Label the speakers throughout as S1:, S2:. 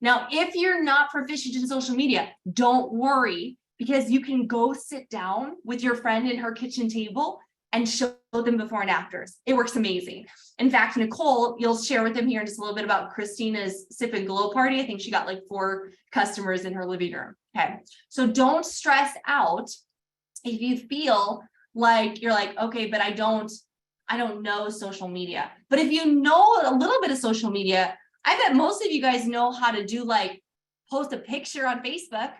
S1: Now, if you're not proficient in social media, don't worry, because you can go sit down with your friend in her kitchen table and show them before and afters. It works amazing. In fact, Nicole, you'll share with them here in just a little bit about Christina's Sip and Glow party. I think she got like 4 customers in her living room. Okay. So don't stress out if you feel like you're like, okay, but I don't know social media. But if you know a little bit of social media, I bet most of you guys know how to do, like, post a picture on Facebook.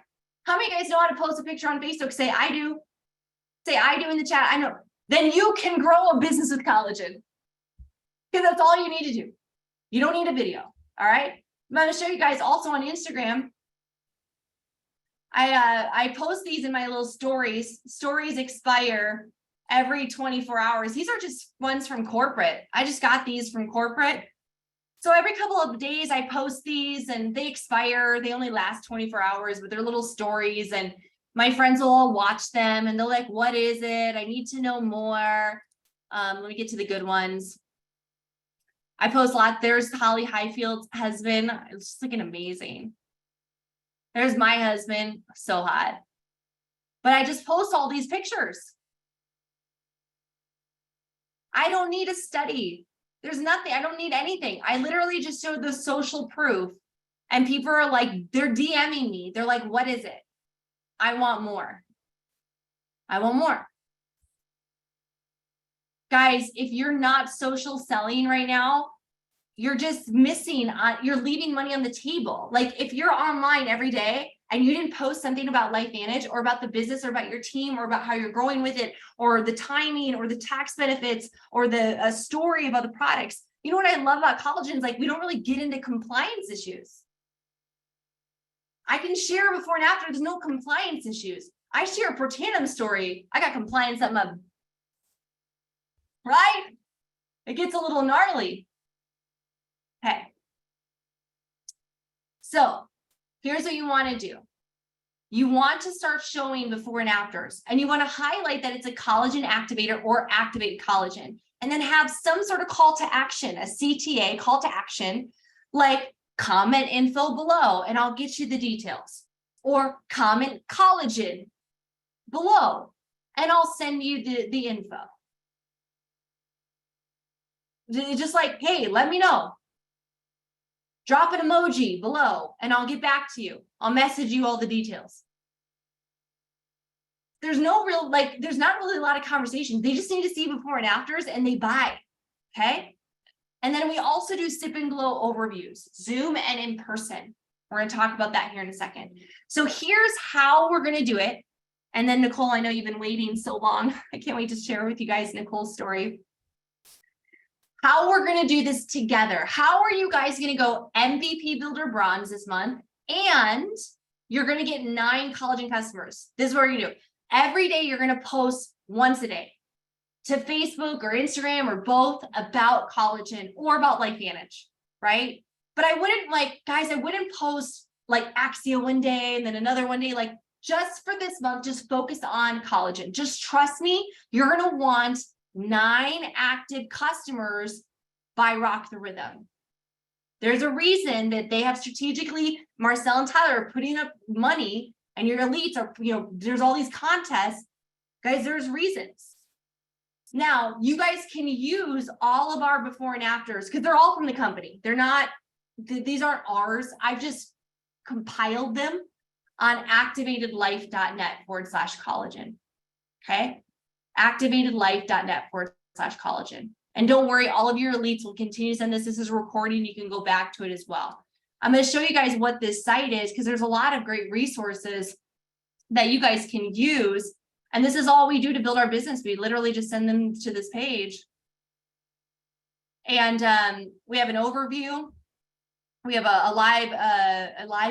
S1: How many of you guys know how to post a picture on Facebook? Say I do. Say I do in the chat. I know. Then you can grow a business with Collagen, because that's all you need to do. You don't need a video. All right. I'm going to show you guys also on Instagram. I post these in my little stories. Stories expire every 24 hours. These are just ones from corporate. I just got these from corporate. So every couple of days I post these and they expire. They only last 24 hours, but they're little stories, and my friends will all watch them and they're like, what is it? I need to know more. Let me get to the good ones. I post a lot. There's Holly Highfield's husband. It's just looking amazing. There's my husband. So hot. But I just post all these pictures. I don't need a study. There's nothing. I don't need anything. I literally just showed the social proof, and people are like, they're DMing me. They're like, what is it? I want more. I want more. Guys, if you're not social selling right now, you're just missing on, you're leaving money on the table. Like, if you're online every day and you didn't post something about LifeVantage or about the business or about your team or about how you're growing with it or the timing or the tax benefits or the story about the products, you know what I love about Collagen is, like, we don't really get into compliance issues. I can share before and after. There's no compliance issues. I share a Protanum story. I got compliance at my, right? It gets a little gnarly. Okay. So here's what you want to do. You want to start showing before and afters, and you want to highlight that it's a collagen activator or activated collagen, and then have some sort of call to action, a CTA, call to action, like comment info below and I'll get you the details, or comment collagen below and I'll send you the info. Just like, hey, let me know. Drop an emoji below and I'll get back to you. I'll message you all the details. There's no real, like, there's not really a lot of conversation. They just need to see before and afters and they buy. Okay. And then we also do Sip and Glow overviews, Zoom and in person. We're going to talk about that here in a second. So here's how we're going to do it. And then Nicole, I know you've been waiting so long. I can't wait to share with you guys Nicole's story. How we're going to do this together. How are you guys going to go MVP Builder Bronze this month? And you're going to get 9 collagen customers. This is what we're going to do. Every day you're going to post once a day to Facebook or Instagram or both about collagen or about LifeVantage, right? But I wouldn't, like, guys, I wouldn't post like Axia one day and then another one day. Like, just for this month, just focus on collagen. Just trust me, you're going to want 9 active customers by Rock the Rhythm. There's a reason that they have strategically, Marcel and Tyler are putting up money, and your elites are, you know, there's all these contests. Guys, there's reasons. Now, you guys can use all of our before and afters because they're all from the company. They're not, these aren't ours. I've just compiled them on activatedlife.net/collagen. Okay. activatedlife.net/collagen. And don't worry, all of your elites will continue to send this. This is a recording. You can go back to it as well. I'm going to show you guys what this site is because there's a lot of great resources that you guys can use. And this is all we do to build our business. We literally just send them to this page. And we have an overview. We have a live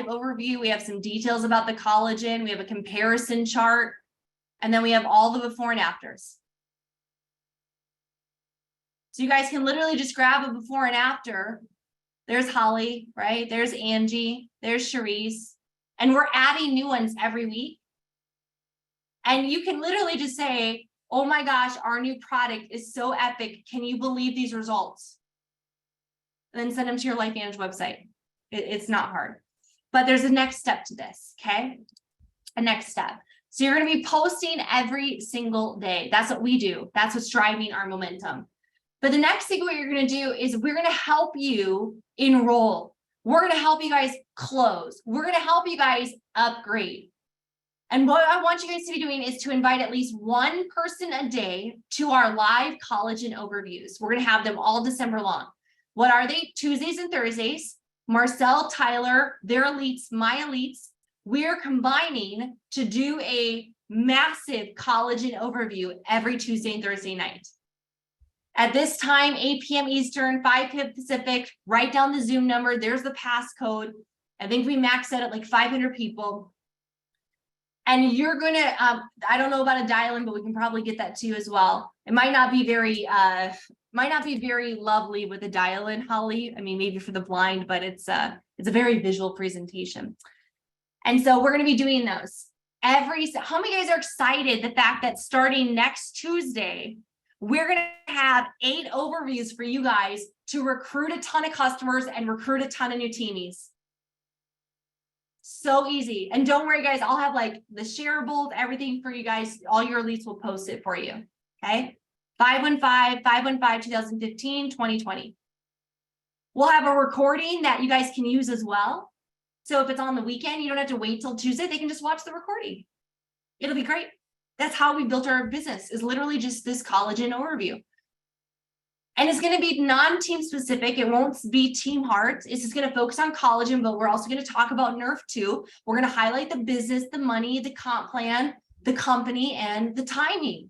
S1: overview. We have some details about the collagen. We have a comparison chart. And then we have all the before and afters. So you guys can literally just grab a before and after. There's Holly, right? There's Angie. There's Charisse. And we're adding new ones every week. And you can literally just say, oh my gosh, our new product is so epic. Can you believe these results? And then send them to your LifeVantage website. It's not hard. But there's a next step to this, okay? A next step. So you're going to be posting every single day. That's what we do. That's what's driving our momentum. But the next thing what you're going to do is we're going to help you enroll. We're going to help you guys close. We're going to help you guys upgrade. And what I want you guys to be doing is to invite at least one person a day to our live collagen overviews. We're going to have them all December long. What are they? Tuesdays and Thursdays. Marcel, Tyler, their elites, my elites. We're combining to do a massive collagen overview every Tuesday and Thursday night. At this time, 8 p.m. Eastern, 5 p.m. Pacific, write down the Zoom number. There's the passcode. I think we maxed out at like 500 people. And you're going to, I don't know about a dial-in, but we can probably get that to you as well. It might not be very lovely with a dial-in, Holly. I mean, maybe for the blind, but it's a very visual presentation. And so we're going to be doing those how many guys are excited the fact that starting next Tuesday, we're going to have 8 overviews for you guys to recruit a ton of customers and recruit a ton of new teamies. So easy. And don't worry, guys, I'll have like the shareables, everything for you guys. All your elites will post it for you. Okay. 515-2015-2020. We'll have a recording that you guys can use as well. So if it's on the weekend, you don't have to wait till Tuesday. They can just watch the recording. It'll be great. That's how we built our business, is literally just this collagen overview. And it's going to be non-team specific. It won't be team hearts. It's just going to focus on collagen, but we're also going to talk about Nerf too. We're going to highlight the business, the money, the comp plan, the company, and the timing.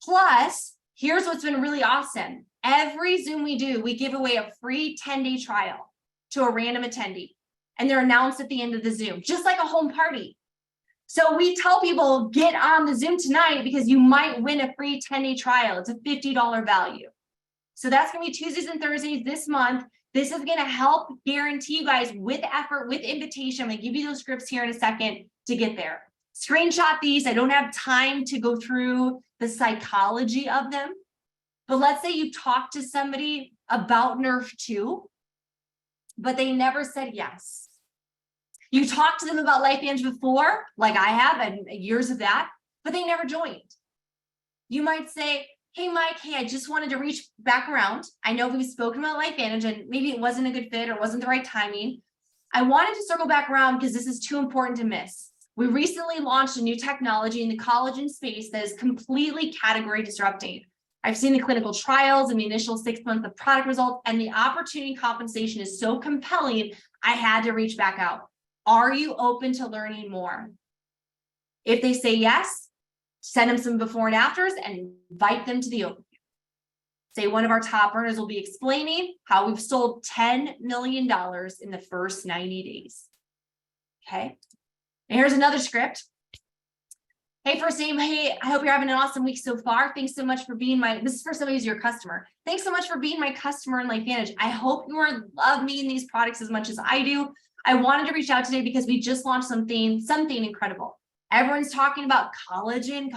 S1: Plus, here's what's been really awesome. Every Zoom we do, we give away a free 10-day trial to a random attendee. And they're announced at the end of the Zoom, just like a home party. So we tell people, get on the Zoom tonight because you might win a free 10-day trial. It's a $50 value. So that's going to be Tuesdays and Thursdays this month. This is going to help guarantee you guys with effort, with invitation. I'm going to give you those scripts here in a second to get there. Screenshot these. I don't have time to go through the psychology of them. But let's say you talked to somebody about Nerf 2, but they never said yes. You talked to them about LifeVantage before, like I have, and years of that, but they never joined. You might say, hey, Mike, hey, I just wanted to reach back around. I know we've spoken about LifeVantage and maybe it wasn't a good fit or wasn't the right timing. I wanted to circle back around because this is too important to miss. We recently launched a new technology in the collagen space that is completely category disrupting. I've seen the clinical trials and the initial 6 months of product results, and the opportunity compensation is so compelling, I had to reach back out. Are you open to learning more? If they say yes, send them some before and afters and invite them to the overview. Say one of our top earners will be explaining how we've sold $10 million in the first 90 days. Okay. And here's another script. Hey, first name. Hey, I hope you're having an awesome week so far. Thanks so much for being this is for somebody who's your customer. Thanks so much for being my customer in LifeVantage. I hope you love me in these products as much as I do. I wanted to reach out today because we just launched something incredible. Everyone's talking about collagen.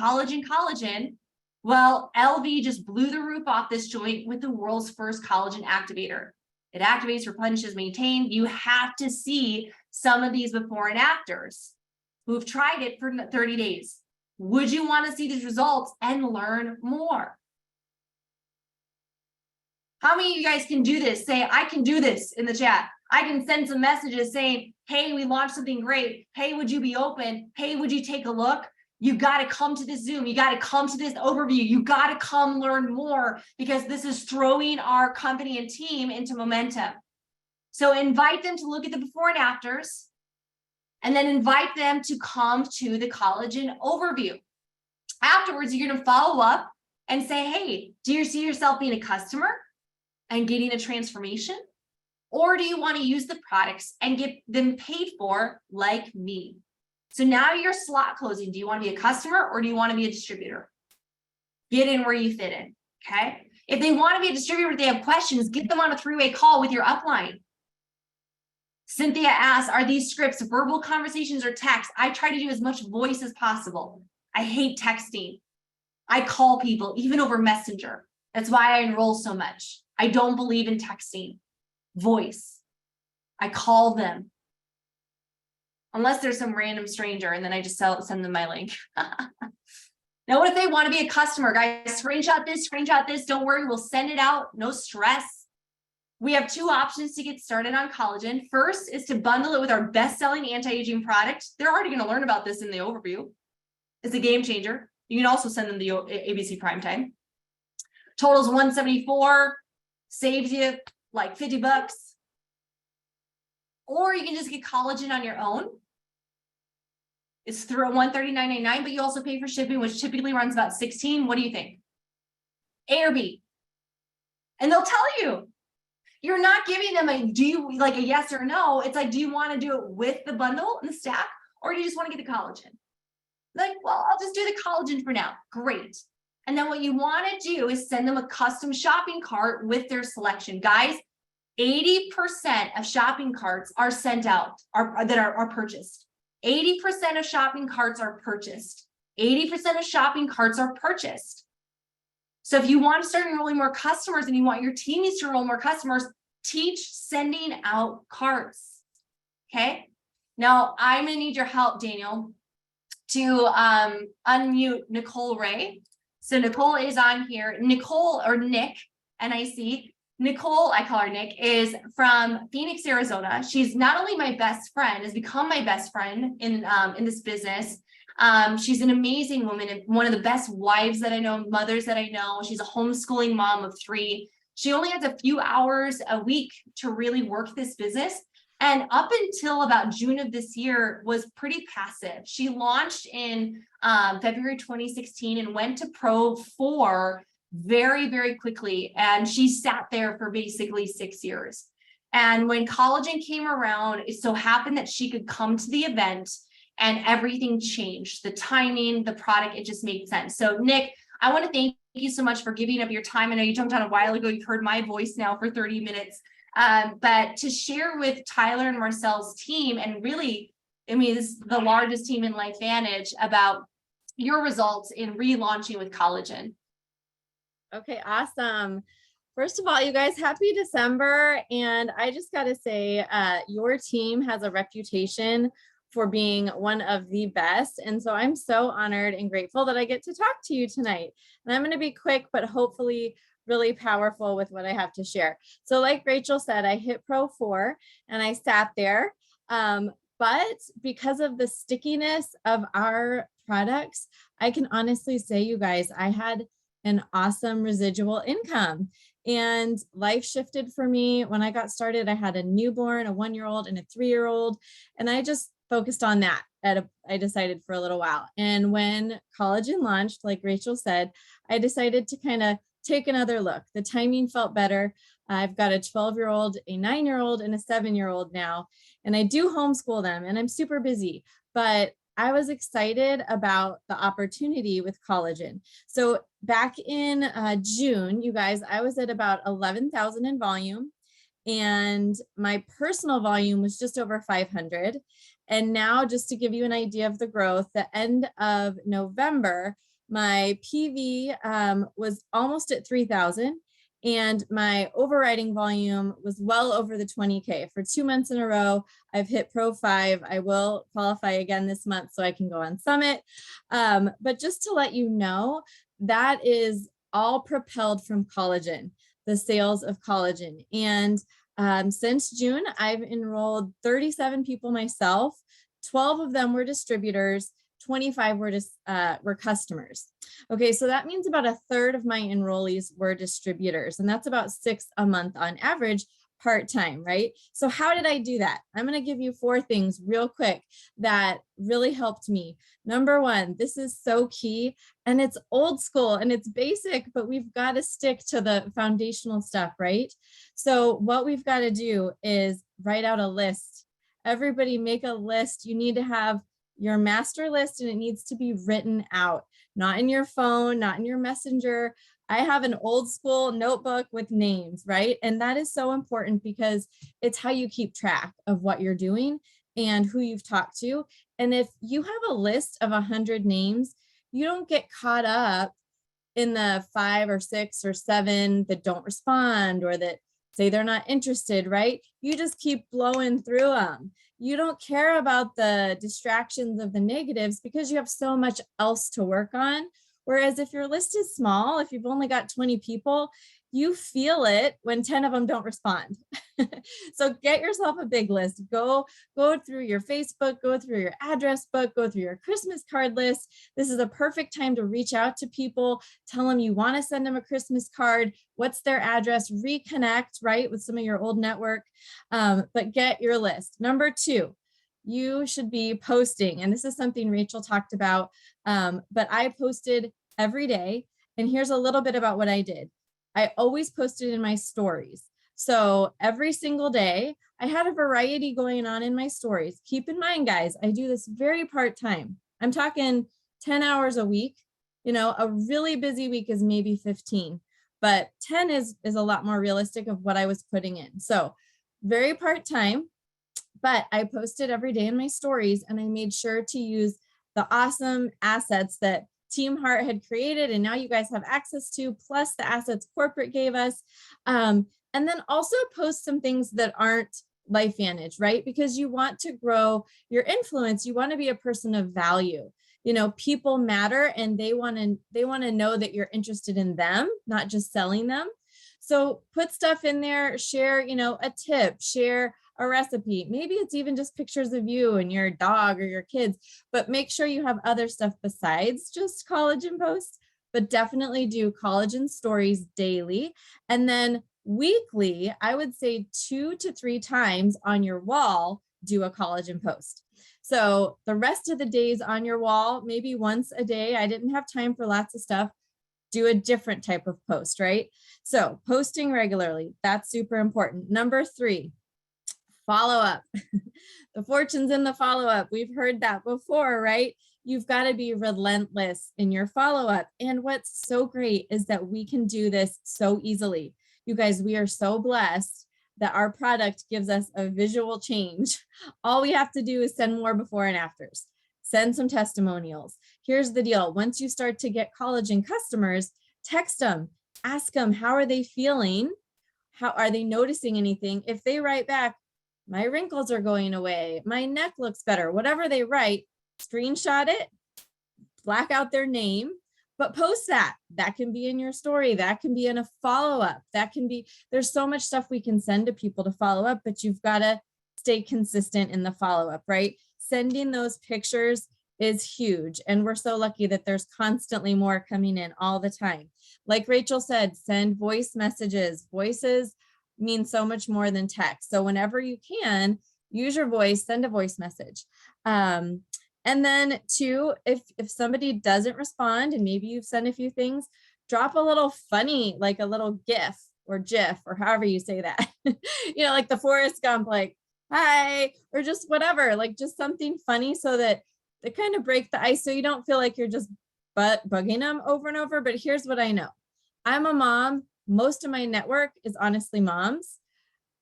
S1: Well, LV just blew the roof off this joint with the world's first collagen activator. It activates, replenishes, maintains. You have to see some of these before and afters who've tried it for 30 days. Would you want to see these results and learn more? How many of you guys can do this? Say, I can do this in the chat. I can send some messages saying, hey, we launched something great. Hey, would you be open? Hey, would you take a look? You got to come to this Zoom. You got to come to this overview. You got to come learn more because this is throwing our company and team into momentum. So invite them to look at the before and afters, and then invite them to come to the collagen overview. Afterwards, you're going to follow up and say, hey, do you see yourself being a customer and getting a transformation? Or do you want to use the products and get them paid for like me? So now you're slot closing. Do you want to be a customer or do you want to be a distributor? Get in where you fit in, okay? If they want to be a distributor, if they have questions, get them on a three-way call with your upline. Cynthia asks, are these scripts verbal conversations or text? I try to do as much voice as possible. I hate texting. I call people, even over Messenger. That's why I enroll so much. I don't believe in texting. Voice. I call them. Unless there's some random stranger, and then I just send them my link. Now, what if they want to be a customer? Guys, screenshot this. Don't worry, we'll send it out. No stress. We have two options to get started on collagen. First is to bundle it with our best-selling anti-aging product. They're already going to learn about this in the overview. It's a game changer. You can also send them the ABC Primetime. Totals $174, saves you like $50. Or you can just get collagen on your own. It's through $139.99, but you also pay for shipping, which typically runs about $16. What do you think? A or B? And they'll tell you. You're not giving them a like a yes or no. It's like, do you want to do it with the bundle and the stack, or do you just want to get the collagen? Like, well, I'll just do the collagen for now. Great. And then what you want to do is send them a custom shopping cart with their selection. Guys, 80% of shopping carts are sent out, are purchased. 80% of shopping carts are purchased. 80% of shopping carts are purchased. So if you want to start enrolling more customers and you want your teams to enroll more customers, teach sending out carts. Okay. Now I'm going to need your help, Daniel, to unmute Nicole Ray. So Nicole is on here. Nicole, or Nick, NIC. Nicole, I call her Nick, is from Phoenix, Arizona. She's not only my best friend, has become my best friend in this business. She's an amazing woman and one of the best wives that I know, mothers that I know. She's a homeschooling mom of 3. She only has a few hours a week to really work this business. And up until about June of this year was pretty passive. She launched in February 2016 and went to Pro 4 very, very quickly. And she sat there for basically 6 years. And when collagen came around, it so happened that she could come to the event and everything changed. The timing, the product, it just made sense. So Nick, I want to thank you so much for giving up your time. I know you jumped on a while ago. You've heard my voice now for 30 minutes. But to share with Tyler and Marcel's team, and really, I mean, this is the largest team in LifeVantage, about your results in relaunching with collagen.
S2: Okay, awesome. First of all, you guys, happy December. And I just got to say, your team has a reputation for being one of the best. And so I'm so honored and grateful that I get to talk to you tonight. And I'm going to be quick, but hopefully really powerful with what I have to share. So like Rachel said, I hit Pro 4 and I sat there. But because of the stickiness of our products, I can honestly say, you guys, I had an awesome residual income and life shifted for me. When I got started, I had a newborn, a 1-year-old and a 3-year-old. And I just focused on that. I decided for a little while. And when collagen launched, like Rachel said, I decided to kind of take another look. The timing felt better. I've got a 12-year-old, a 9-year-old, and a 7-year-old now. And I do homeschool them and I'm super busy, but I was excited about the opportunity with collagen. So back in June, you guys, I was at about 11,000 in volume and my personal volume was just over 500. And now, just to give you an idea of the growth, the end of November, my PV was almost at 3,000 and my overriding volume was well over the 20K. For 2 months in a row, I've hit Pro 5. I will qualify again this month so I can go on Summit. But just to let you know, that is all propelled from collagen, the sales of collagen. And since June, I've enrolled 37 people myself. 12 of them were distributors, 25 were customers. Okay, so that means about 1/3 of my enrollees were distributors, and that's about 6 a month on average, part-time, right? So how did I do that? I'm going to give you 4 things real quick that really helped me. Number 1, this is so key, and it's old school and it's basic, but we've got to stick to the foundational stuff, right? So what we've got to do is write out a list. Everybody make a list. You need to have your master list and it needs to be written out, not in your phone, not in your messenger. I have an old school notebook with names, right? And that is so important because it's how you keep track of what you're doing and who you've talked to. And if you have a list of 100 names, you don't get caught up in the 5 or 6 or 7 that don't respond or that say they're not interested, right? You just keep blowing through them. You don't care about the distractions of the negatives because you have so much else to work on. Whereas if your list is small, if you've only got 20 people, you feel it when 10 of them don't respond. So get yourself a big list. Go through your Facebook, go through your address book, go through your Christmas card list. This is a perfect time to reach out to people, tell them you want to send them a Christmas card, what's their address, reconnect, right, with some of your old network, but get your list. Number 2, you should be posting. And this is something Rachel talked about, but I posted every day. And here's a little bit about what I did. I always posted in my stories. So every single day, I had a variety going on in my stories. Keep in mind, guys, I do this very part-time. I'm talking 10 hours a week. You know, a really busy week is maybe 15, but 10 is a lot more realistic of what I was putting in. So very part-time, but I posted every day in my stories, and I made sure to use the awesome assets that Team Heart had created, and now you guys have access to, plus the assets corporate gave us. And then also post some things that aren't LifeVantage, right? Because you want to grow your influence. You want to be a person of value. You know, people matter, and they want to know that you're interested in them, not just selling them. So put stuff in there, share, you know, a tip, share a recipe. Maybe it's even just pictures of you and your dog or your kids, but make sure you have other stuff besides just collagen posts, but definitely do collagen stories daily. And then weekly, I would say 2 to 3 times on your wall, do a collagen post. So the rest of the days on your wall, maybe once a day, I didn't have time for lots of stuff, do a different type of post, right? So posting regularly, that's super important. Number 3, follow up. The fortune's in the follow up. We've heard that before, right? You've got to be relentless in your follow up. And what's so great is that we can do this so easily. You guys, we are so blessed that our product gives us a visual change. All we have to do is send more before and afters, send some testimonials. Here's the deal. Once you start to get collagen customers, text them, ask them, how are they feeling? How are they noticing anything? If they write back, my wrinkles are going away, my neck looks better, whatever they write, screenshot it, black out their name, but post that. That can be in your story. That can be in a follow-up. That can be, there's so much stuff we can send to people to follow up, but you've got to stay consistent in the follow-up, right? Sending those pictures is huge. And we're so lucky that there's constantly more coming in all the time. Like Rachel said, send voice messages. Voices mean so much more than text. So whenever you can, use your voice, send a voice message. And then 2, if somebody doesn't respond and maybe you've sent a few things, drop a little funny, like a little GIF or GIF or however you say that, you know, like the Forrest Gump, like, hi, or just whatever, like just something funny so that they kind of break the ice. So you don't feel like you're just bugging them over and over. But here's what I know. I'm a mom. Most of my network is honestly moms.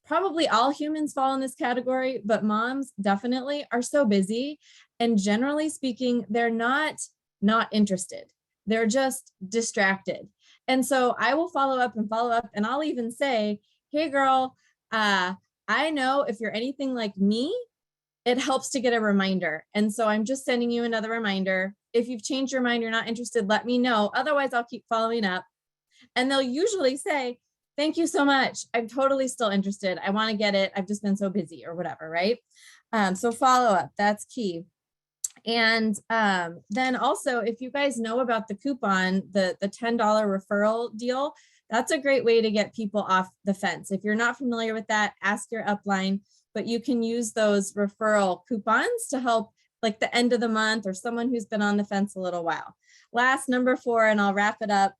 S2: Probably all humans fall in this category, but moms definitely are so busy. And generally speaking, they're not interested. They're just distracted. And so I will follow up, and I'll even say, hey girl, I know if you're anything like me, it helps to get a reminder. And so I'm just sending you another reminder. If you've changed your mind, you're not interested, let me know. Otherwise, I'll keep following up. And they'll usually say, thank you so much. I'm totally still interested. I want to get it. I've just been so busy or whatever, right? So follow up, that's key. And then also, if you guys know about the coupon, the $10 referral deal, that's a great way to get people off the fence. If you're not familiar with that, ask your upline, but you can use those referral coupons to help like the end of the month or someone who's been on the fence a little while. Last, number 4, and I'll wrap it up.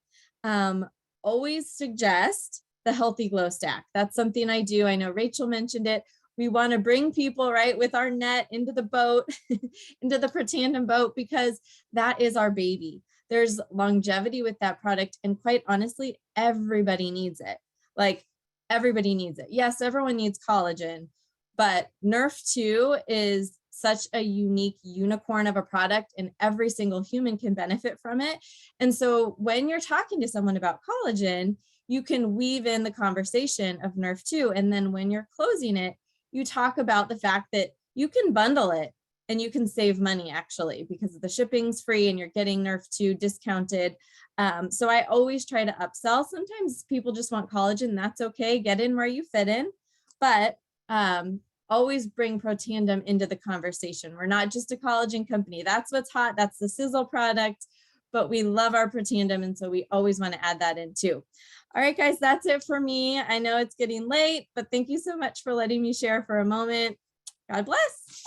S2: Always suggest the healthy glow stack. That's something I do. I know Rachel mentioned it. We want to bring people right with our net into the boat, into the Pretandem boat, because that is our baby. There's longevity with that product. And quite honestly, everybody needs it. Like everybody needs it. Yes, everyone needs collagen, but Nerf 2 is such a unique unicorn of a product, and every single human can benefit from it. And so when you're talking to someone about collagen, you can weave in the conversation of Nerf 2. And then when you're closing it, you talk about the fact that you can bundle it and you can save money actually, because the shipping's free and you're getting Nerf 2 discounted. So I always try to upsell. Sometimes people just want collagen. That's okay. Get in where you fit in, but always bring Protandem into the conversation. We're not just a collagen company. That's what's hot. That's the sizzle product, but we love our Protandem. And so we always want to add that in too. All right, guys, that's it for me. I know it's getting late, but thank you so much for letting me share for a moment. God bless.